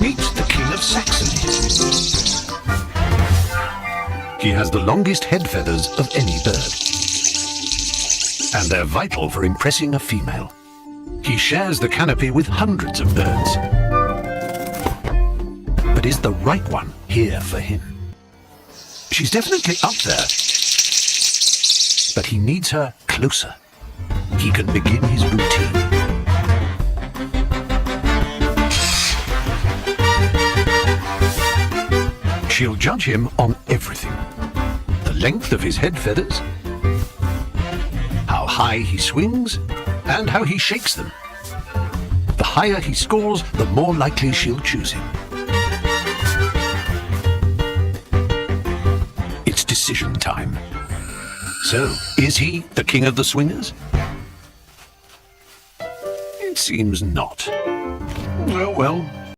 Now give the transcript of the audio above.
Meet the King of Saxony. He has the longest head feathers of any bird, and they're vital for impressing a female. He shares the canopy with hundreds of birds. But is the right one here for him? She's definitely up there, but he needs her closer. He can begin his routine. She'll judge him on everything. The length of his head feathers, how high he swings, and how he shakes them. The higher he scores, the more likely she'll choose him. It's decision time. So, is he the king of the swingers? It seems not. Oh well.